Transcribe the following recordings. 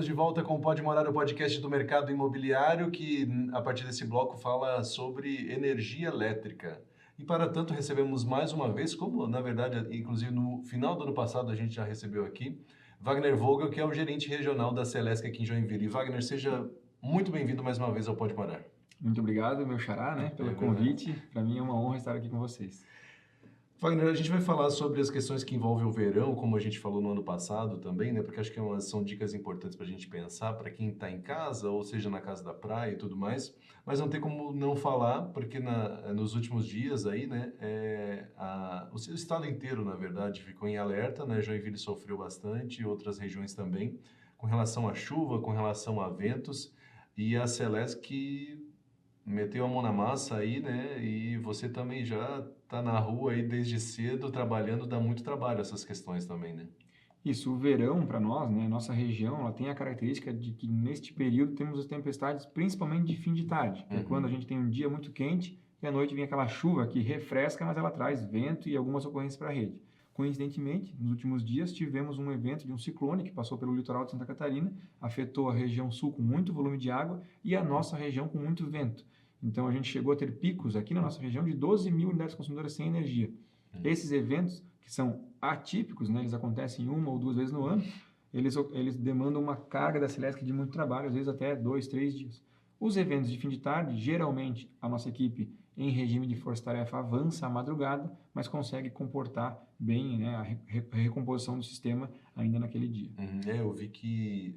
de volta com o Pode Morar, o podcast do mercado imobiliário, que a partir desse bloco fala sobre energia elétrica. E para tanto recebemos mais uma vez, como na verdade, inclusive no final do ano passado a gente já recebeu aqui, Wagner Vogel, que é o gerente regional da Celesc aqui em Joinville. E Wagner, seja muito bem-vindo mais uma vez ao Pode Morar. Muito obrigado, meu xará, pelo convite. Para mim é uma honra estar aqui com vocês. Wagner, a gente vai falar sobre as questões que envolvem o verão, como a gente falou no ano passado também, né? Porque acho que são dicas importantes para a gente pensar, para quem está em casa, ou seja, na casa da praia e tudo mais. Mas não tem como não falar, porque nos últimos dias aí, né? O estado inteiro, na verdade, ficou em alerta, né? Joinville sofreu bastante, outras regiões também, com relação à chuva, com relação a ventos. E a Celesc meteu a mão na massa aí, né? E você também já está na rua aí desde cedo, trabalhando, dá muito trabalho essas questões também, né? Isso, o verão para nós, nossa região, ela tem a característica de que neste período temos as tempestades, principalmente de fim de tarde, que é quando a gente tem um dia muito quente e à noite vem aquela chuva que refresca, mas ela traz vento e algumas ocorrências para a rede. Coincidentemente, nos últimos dias tivemos um evento de um ciclone que passou pelo litoral de Santa Catarina, afetou a região sul com muito volume de água e a nossa região com muito vento. Então a gente chegou a ter picos aqui na nossa região de 12 mil unidades consumidoras sem energia. Esses eventos, que são atípicos, eles acontecem uma ou duas vezes no ano, eles demandam uma carga da Celesc de muito trabalho, às vezes até 2, 3 dias. Os eventos de fim de tarde, geralmente a nossa equipe em regime de força-tarefa avança à madrugada, mas consegue comportar bem a recomposição do sistema ainda naquele dia. Eu vi que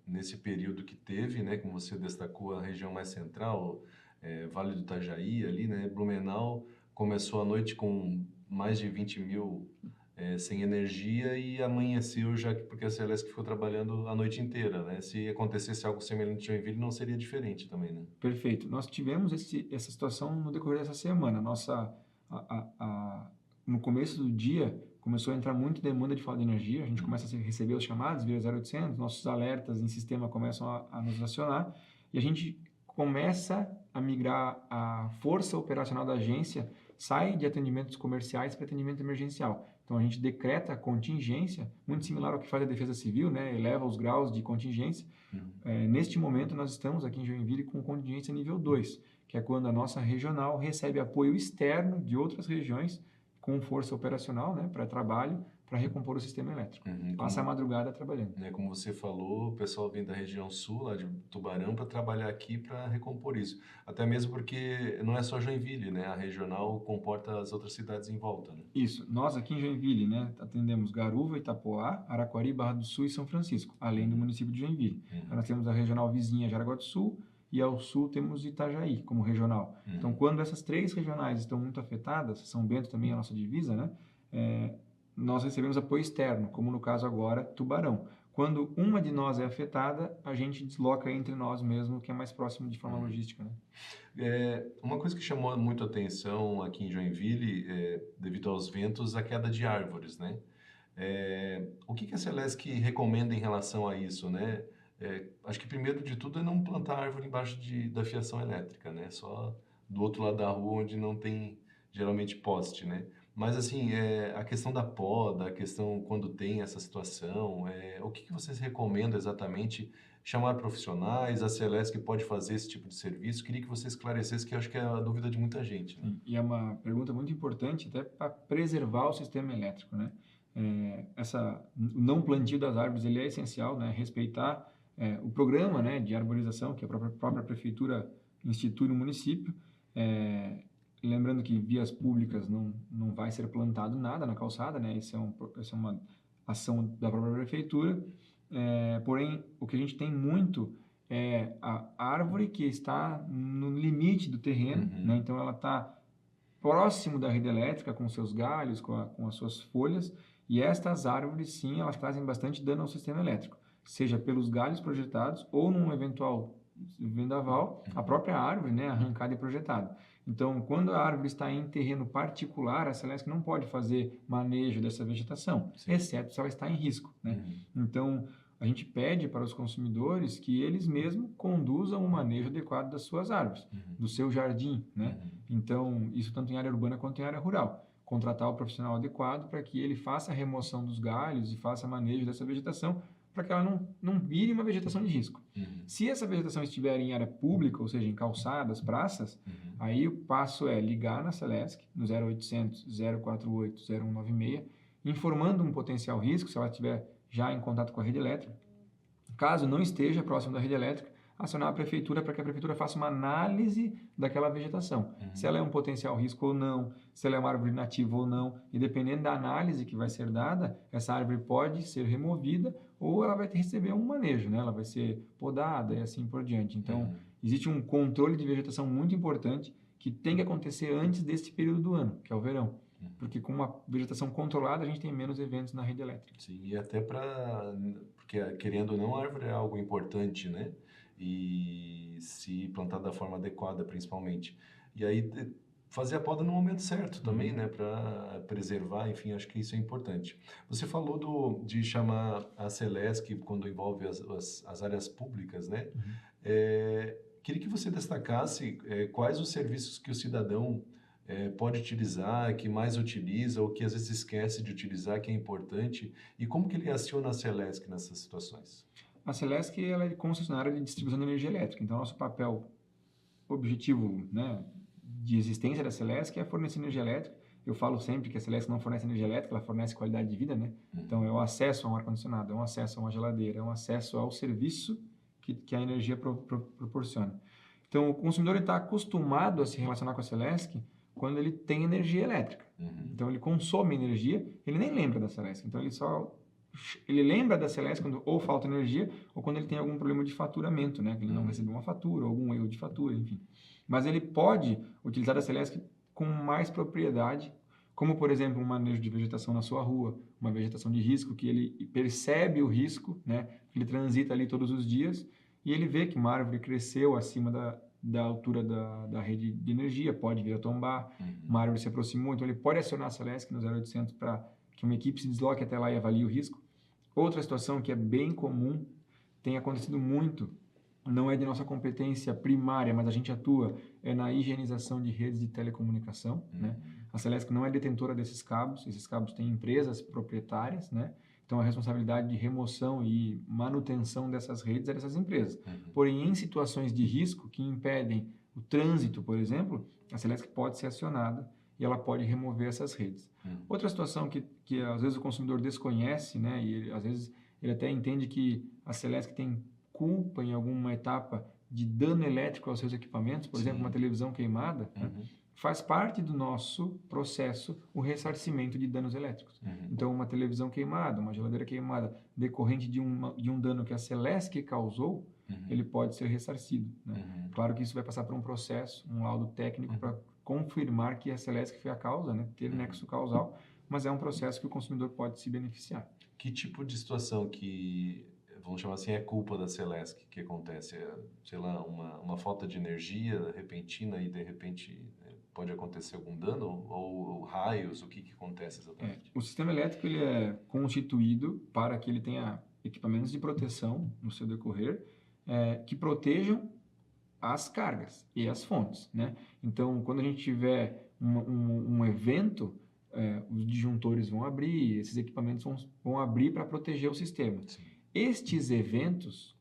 nesse período que teve, né, como você destacou, a região mais central, Vale do Itajaí ali, né, Blumenau começou a noite com mais de 20 mil sem energia e amanheceu já porque a Celesc ficou trabalhando a noite inteira, né? Se acontecesse algo semelhante em Joinville, não seria diferente também, né? Perfeito. Nós tivemos essa situação no decorrer dessa semana. No começo do dia, começou a entrar muita demanda de falta de energia. A gente começa a receber os chamados via 0800, nossos alertas em sistema começam a nos acionar e a gente começa a migrar a força operacional da agência, sai de atendimentos comerciais para atendimento emergencial. Então, a gente decreta a contingência, muito similar ao que faz a Defesa Civil, eleva os graus de contingência. Neste momento, nós estamos aqui em Joinville com contingência nível 2, que é quando a nossa regional recebe apoio externo de outras regiões com força operacional para trabalho, para recompor o sistema elétrico. Passa a madrugada trabalhando. Como você falou, o pessoal vem da região sul, lá de Tubarão, para trabalhar aqui para recompor isso. Até mesmo porque não é só Joinville, né? A regional comporta as outras cidades em volta, né? Isso. Nós aqui em Joinville, atendemos Garuva, Itapoá, Araquari, Barra do Sul e São Francisco, além do município de Joinville. Então, nós temos a regional vizinha Jaraguá do Sul e ao sul temos Itajaí como regional. Então, quando essas três regionais estão muito afetadas, São Bento também é a nossa divisa, nós recebemos apoio externo, como no caso agora, Tubarão. Quando uma de nós é afetada, a gente desloca entre nós mesmo, que é mais próximo de forma logística. Uma coisa que chamou muito a atenção aqui em Joinville, devido aos ventos, a queda de árvores, né? O que a Celesc recomenda em relação a isso, né? Acho que primeiro de tudo é não plantar árvore embaixo da fiação elétrica, né? Só do outro lado da rua onde não tem geralmente poste, né? Mas assim, a questão da poda, a questão quando tem essa situação, o que vocês recomendam exatamente? Chamar profissionais, a Celesc pode fazer esse tipo de serviço? Queria que você esclarecesse, que eu acho que é a dúvida de muita gente, né? E é uma pergunta muito importante até para preservar o sistema elétrico, o não plantio das árvores ele é essencial, respeitar o programa de arborização que a própria prefeitura institui no município. Lembrando que vias públicas não vai ser plantado nada na calçada, Isso é uma ação da própria prefeitura. Porém, o que a gente tem muito é a árvore que está no limite do terreno, Então, ela está próximo da rede elétrica com seus galhos, com as suas folhas, e estas árvores, sim, elas trazem bastante dano ao sistema elétrico, seja pelos galhos projetados ou num eventual vendaval, a própria árvore, arrancada e projetada. Então, quando a árvore está em terreno particular, a Celesc não pode fazer manejo dessa vegetação, exceto se ela está em risco, Então, a gente pede para os consumidores que eles mesmos conduzam o manejo adequado das suas árvores, do seu jardim, Então, isso tanto em área urbana quanto em área rural. Contratar o profissional adequado para que ele faça a remoção dos galhos e faça manejo dessa vegetação para que ela não vire uma vegetação de risco. Uhum. Se essa vegetação estiver em área pública, ou seja, em calçadas, praças, aí o passo é ligar na Celesc, no 0800 048 0196, informando um potencial risco, se ela estiver já em contato com a rede elétrica. Caso não esteja próximo da rede elétrica, acionar a prefeitura para que a prefeitura faça uma análise daquela vegetação. Se ela é um potencial risco ou não, se ela é uma árvore nativa ou não. E dependendo da análise que vai ser dada, essa árvore pode ser removida ou ela vai receber um manejo, né? Ela vai ser podada e assim por diante. Então, existe um controle de vegetação muito importante que tem que acontecer antes desse período do ano, que é o verão. Porque com uma vegetação controlada, a gente tem menos eventos na rede elétrica. Sim, e até porque querendo ou não, a árvore é algo importante, né? E se plantar da forma adequada, principalmente. E aí fazer a poda no momento certo também, né? Para preservar, enfim, acho que isso é importante. Você falou de chamar a Celesc quando envolve as áreas públicas, né? Queria que você destacasse quais os serviços que o cidadão pode utilizar, que mais utiliza, ou que às vezes esquece de utilizar, que é importante, e como que ele aciona a Celesc nessas situações? A Celesc ela é concessionária de distribuição de energia elétrica, então nosso papel objetivo, né, de existência da Celesc é fornecer energia elétrica. Eu falo sempre que a Celesc não fornece energia elétrica, ela fornece qualidade de vida, né? Então é o acesso a um ar-condicionado, é um acesso a uma geladeira, é um acesso ao serviço que a energia proporciona. Então o consumidor está acostumado a se relacionar com a Celesc quando ele tem energia elétrica. Então ele consome energia, ele nem lembra da Celesc. Então ele lembra da Celesc quando ou falta energia ou quando ele tem algum problema de faturamento, né? Que ele não recebeu uma fatura, ou algum erro de fatura, enfim. Mas ele pode utilizar a Celesc com mais propriedade, como por exemplo um manejo de vegetação na sua rua, uma vegetação de risco que ele percebe o risco, né? Ele transita ali todos os dias e ele vê que uma árvore cresceu acima da altura da rede de energia, pode vir a tombar, uma árvore se aproximou, então ele pode acionar a Celesc no 0800 para que uma equipe se desloque até lá e avalie o risco. Outra situação que é bem comum, tem acontecido muito, não é de nossa competência primária, mas a gente atua, é na higienização de redes de telecomunicação, né? A Celesc não é detentora desses cabos, esses cabos têm empresas proprietárias, né? Então, a responsabilidade de remoção e manutenção dessas redes é dessas empresas. Porém, em situações de risco que impedem o trânsito, por exemplo, a Celesc pode ser acionada e ela pode remover essas redes. Outra situação que às vezes o consumidor desconhece, né, e às vezes ele até entende que a Celesc tem culpa em alguma etapa de dano elétrico aos seus equipamentos, por exemplo, uma televisão queimada, né, faz parte do nosso processo o ressarcimento de danos elétricos. Então, uma televisão queimada, uma geladeira queimada, decorrente de um dano que a Celesc causou, ele pode ser ressarcido, né? Claro que isso vai passar por um processo, um laudo técnico para confirmar que a Celesc foi a causa, né? Ter nexo causal, mas é um processo que o consumidor pode se beneficiar. Que tipo de situação que, vamos chamar assim, é culpa da Celesc que acontece? Sei lá, uma falta de energia repentina e de repente pode acontecer algum dano? Ou raios? O que acontece exatamente? O sistema elétrico ele é constituído para que ele tenha equipamentos de proteção no seu decorrer que protejam as cargas e as fontes, né? Então, quando a gente tiver um evento, os disjuntores vão abrir, esses equipamentos vão abrir para proteger o sistema. Estes eventos,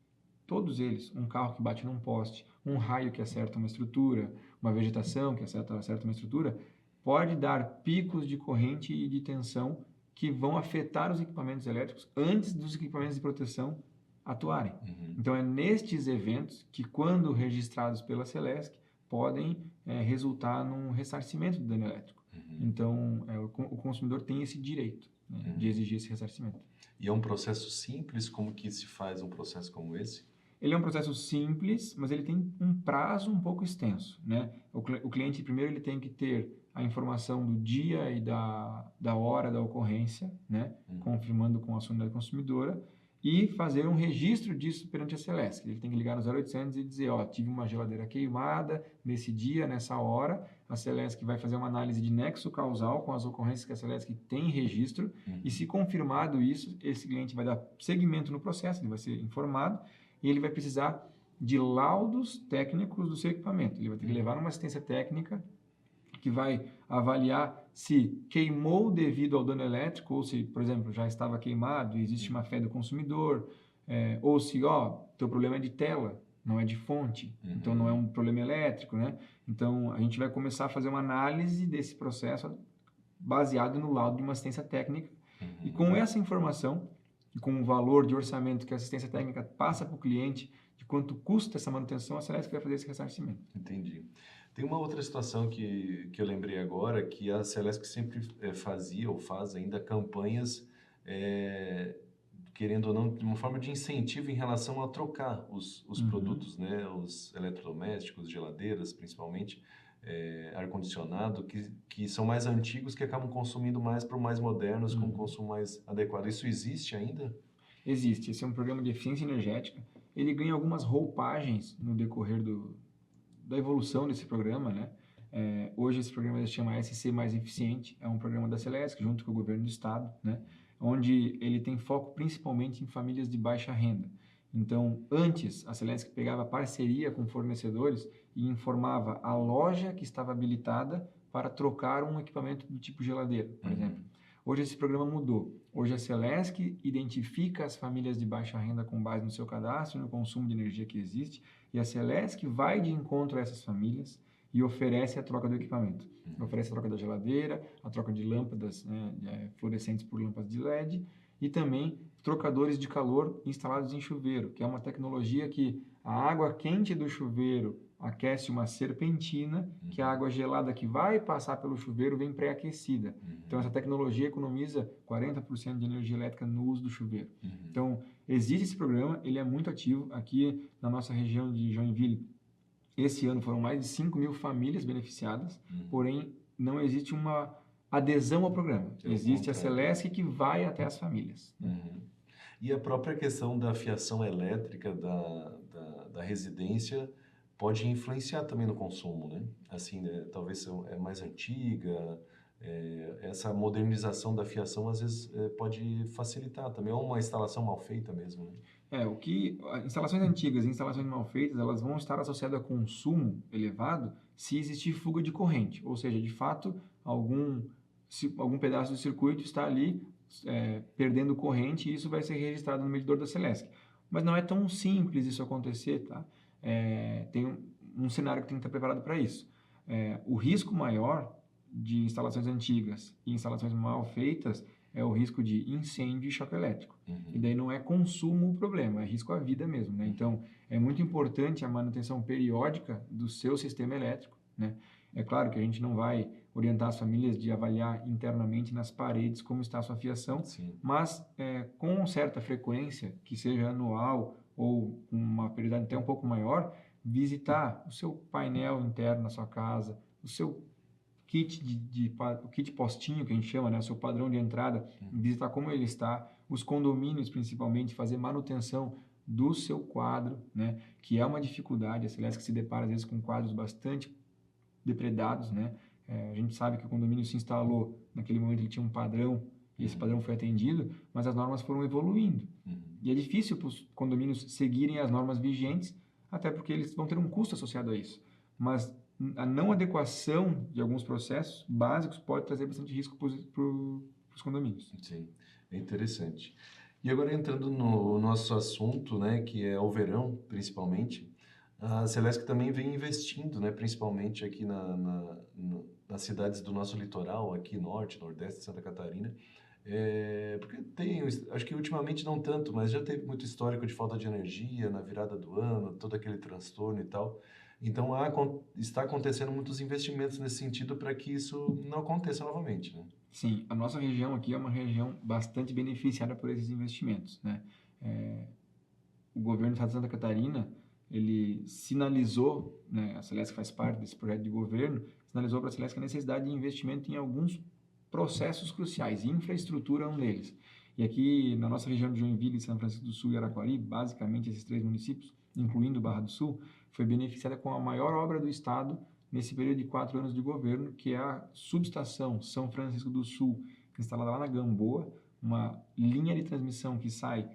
todos eles, um carro que bate num poste, um raio que acerta uma estrutura, uma vegetação que acerta uma estrutura, pode dar picos de corrente e de tensão que vão afetar os equipamentos elétricos antes dos equipamentos de proteção atuarem. Então, é nestes eventos que, quando registrados pela Celesc, podem resultar num ressarcimento do dano elétrico. Então, o consumidor tem esse direito, né, de exigir esse ressarcimento. E é um processo simples? Como que se faz um processo como esse? Ele é um processo simples, mas ele tem um prazo um pouco extenso, né? O cliente, primeiro, ele tem que ter a informação do dia e da hora da ocorrência, né? Confirmando com a unidade consumidora, e fazer um registro disso perante a Celesc. Ele tem que ligar no 0800 e dizer, tive uma geladeira queimada nesse dia, nessa hora. A Celesc vai fazer uma análise de nexo causal com as ocorrências que a Celesc tem registro, e se confirmado isso, esse cliente vai dar seguimento no processo, ele vai ser informado, e ele vai precisar de laudos técnicos do seu equipamento. Ele vai ter que levar uma assistência técnica que vai avaliar se queimou devido ao dano elétrico ou se, por exemplo, já estava queimado e existe uma fé do consumidor, ou se, teu problema é de tela, não é de fonte, então não é um problema elétrico, né? Então, a gente vai começar a fazer uma análise desse processo baseado no laudo de uma assistência técnica. E com essa informação, e com o valor de orçamento que a assistência técnica passa para o cliente, de quanto custa essa manutenção, a Celesc vai fazer esse ressarcimento. Entendi. Tem uma outra situação que eu lembrei agora, que a Celesc sempre fazia ou faz ainda campanhas, querendo ou não, de uma forma de incentivo em relação a trocar os produtos, né? Os eletrodomésticos, geladeiras, principalmente, ar-condicionado, que são mais antigos, que acabam consumindo mais para os mais modernos, com um consumo mais adequado. Isso existe ainda? Existe. Esse é um programa de eficiência energética. Ele ganha algumas roupagens no decorrer da evolução desse programa, né? Hoje esse programa se chama SC Mais Eficiente, é um programa da Celesc, junto com o governo do estado, né? Onde ele tem foco principalmente em famílias de baixa renda. Então, antes, a Celesc pegava parceria com fornecedores e informava a loja que estava habilitada para trocar um equipamento do tipo geladeira, por exemplo. Hoje esse programa mudou. Hoje a Celesc identifica as famílias de baixa renda com base no seu cadastro, no consumo de energia que existe, e a Celesc vai de encontro a essas famílias e oferece a troca do equipamento. Oferece a troca da geladeira, a troca de lâmpadas, né, fluorescentes por lâmpadas de LED, e também trocadores de calor instalados em chuveiro, que é uma tecnologia que a água quente do chuveiro aquece uma serpentina, que a água gelada que vai passar pelo chuveiro vem pré-aquecida. Então, essa tecnologia economiza 40% de energia elétrica no uso do chuveiro. Então, existe esse programa, ele é muito ativo. Aqui na nossa região de Joinville, esse ano foram mais de 5.000 famílias beneficiadas, porém, não existe uma adesão ao programa. Existe a Celesc que vai até as famílias. E a própria questão da fiação elétrica da residência pode influenciar também no consumo, né? Assim, né? Talvez é mais antiga, essa modernização da fiação às vezes pode facilitar também, ou uma instalação mal feita mesmo, né? Instalações antigas e instalações mal feitas, elas vão estar associadas a consumo elevado se existir fuga de corrente, ou seja, de fato, algum pedaço do circuito está ali perdendo corrente e isso vai ser registrado no medidor da Celesc. Mas não é tão simples isso acontecer, tá? Tem um cenário que tem que estar preparado para isso. O risco maior de instalações antigas e instalações mal feitas é o risco de incêndio e choque elétrico. E daí não é consumo o problema, é risco à vida mesmo, né? Então, é muito importante a manutenção periódica do seu sistema elétrico, né? É claro que a gente não vai orientar as famílias de avaliar internamente nas paredes como está a sua fiação, mas com certa frequência, que seja anual ou uma periodicidade até um pouco maior, visitar o seu painel interno na sua casa, o seu o kit postinho, que a gente chama, né? O seu padrão de entrada, visitar como ele está, os condomínios principalmente, fazer manutenção do seu quadro, né? Que é uma dificuldade, a Celesc se depara às vezes com quadros bastante depredados, né? A gente sabe que o condomínio se instalou, naquele momento ele tinha um padrão, e esse padrão foi atendido, mas as normas foram evoluindo. E é difícil para os condomínios seguirem as normas vigentes, até porque eles vão ter um custo associado a isso. Mas a não adequação de alguns processos básicos pode trazer bastante risco para os condomínios. Sim, é interessante. E agora entrando no nosso assunto, né, que é o verão, principalmente, a Celesc também vem investindo, né, principalmente aqui nas cidades do nosso litoral, aqui norte, nordeste de Santa Catarina, porque acho que ultimamente não tanto, mas já teve muito histórico de falta de energia na virada do ano, todo aquele transtorno e tal. Então, está acontecendo muitos investimentos nesse sentido para que isso não aconteça novamente, né? Sim, a nossa região aqui é uma região bastante beneficiada por esses investimentos, né? O governo do estado de Santa Catarina, ele sinalizou, né, a Celesc faz parte desse projeto de governo, sinalizou para a Celesc a necessidade de investimento em alguns processos cruciais, infraestrutura é um deles. E aqui na nossa região de Joinville, São Francisco do Sul e Araquari, basicamente esses 3 municípios, incluindo Barra do Sul, foi beneficiada com a maior obra do estado nesse período de 4 anos de governo, que é a subestação São Francisco do Sul, instalada lá na Gamboa, uma linha de transmissão que sai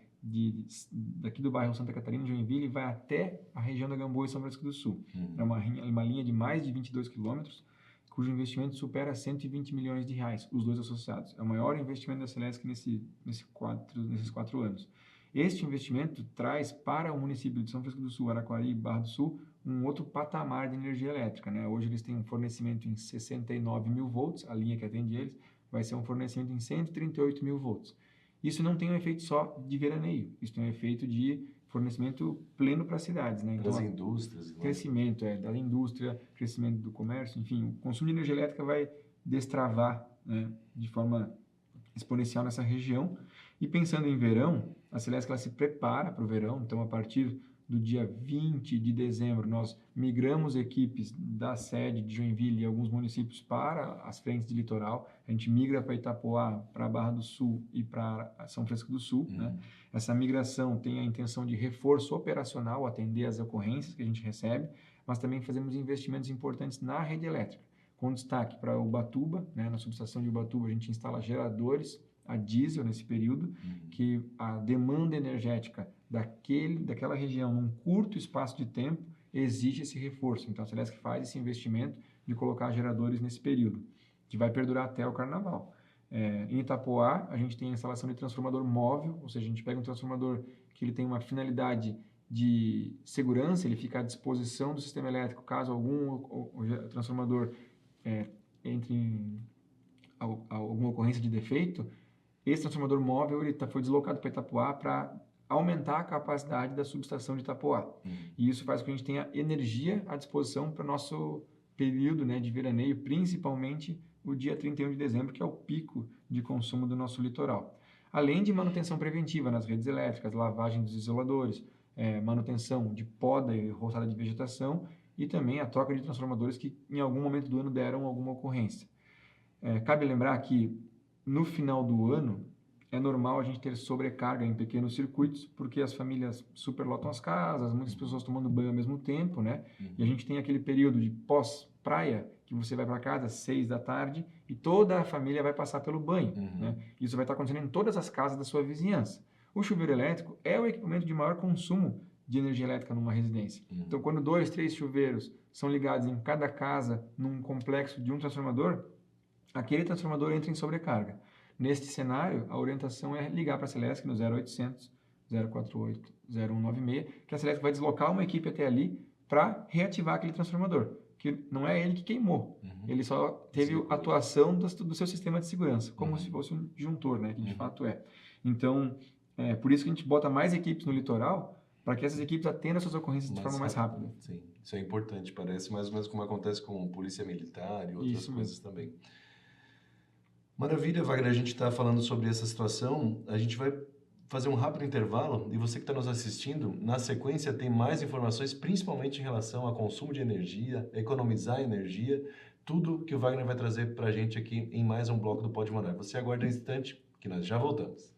daqui do bairro Santa Catarina, Joinville, e vai até a região da Gamboa e São Francisco do Sul. É uma linha de mais de 22 quilômetros, cujo investimento supera 120 milhões de reais, os dois associados. É o maior investimento da Celesc nesses 4 anos. Este investimento traz para o município de São Francisco do Sul, Araquari e Barra do Sul, um outro patamar de energia elétrica, né? Hoje eles têm um fornecimento em 69 mil volts, a linha que atende eles vai ser um fornecimento em 138 mil volts. Isso não tem um efeito só de veraneio, isso tem um efeito de fornecimento pleno para as cidades, né? Para Então, as indústrias, né? crescimento da indústria, crescimento do comércio, enfim, o consumo de energia elétrica vai destravar, né, de forma exponencial nessa região. E pensando em verão, a Celesc ela se prepara para o verão, então a partir do dia 20 de dezembro nós migramos equipes da sede de Joinville e alguns municípios para as frentes de litoral. A gente migra para Itapoá, para Barra do Sul e para São Francisco do Sul, né? Essa migração tem a intenção de reforço operacional, atender às ocorrências que a gente recebe, mas também fazemos investimentos importantes na rede elétrica, com destaque para Ubatuba, né? Na subestação de Ubatuba a gente instala geradores a diesel nesse período, que a demanda energética daquela região, num curto espaço de tempo, exige esse reforço. Então, a Celesc faz esse investimento de colocar geradores nesse período, que vai perdurar até o Carnaval. Em Itapoá, a gente tem a instalação de transformador móvel, ou seja, a gente pega um transformador que ele tem uma finalidade de segurança, ele fica à disposição do sistema elétrico caso algum transformador entre em alguma ocorrência de defeito. Esse transformador móvel foi deslocado para Itapoá para aumentar a capacidade da subestação de Itapoá. E isso faz com que a gente tenha energia à disposição para o nosso período, né, de veraneio, principalmente o dia 31 de dezembro, que é o pico de consumo do nosso litoral. Além de manutenção preventiva nas redes elétricas, lavagem dos isoladores, manutenção de poda e roçada de vegetação e também a troca de transformadores que em algum momento do ano deram alguma ocorrência. Cabe lembrar que no final do ano, é normal a gente ter sobrecarga em pequenos circuitos, porque as famílias superlotam as casas, muitas pessoas tomando banho ao mesmo tempo, né? E a gente tem aquele período de pós-praia, que você vai para casa às 6 da tarde e toda a família vai passar pelo banho, né? Isso vai estar acontecendo em todas as casas da sua vizinhança. O chuveiro elétrico é o equipamento de maior consumo de energia elétrica numa residência. Então, quando 2, 3 chuveiros são ligados em cada casa, num complexo de um transformador, aquele transformador entra em sobrecarga. Neste cenário, a orientação é ligar para a Celesc no 0800 048 0196, que a Celesc vai deslocar uma equipe até ali para reativar aquele transformador, que não é ele que queimou, ele só teve a atuação do seu sistema de segurança, como se fosse um disjuntor, né, que de fato é. Então, por isso que a gente bota mais equipes no litoral, para que essas equipes atendam as suas ocorrências de forma mais rápida. Sim, isso é importante, parece mais ou menos como acontece com polícia militar e outras coisas também. Maravilha, Wagner, a gente está falando sobre essa situação, a gente vai fazer um rápido intervalo e você que está nos assistindo, na sequência tem mais informações, principalmente em relação a consumo de energia, economizar energia, tudo que o Wagner vai trazer para a gente aqui em mais um bloco do Pode Mandar. Você aguarda um instante que nós já voltamos.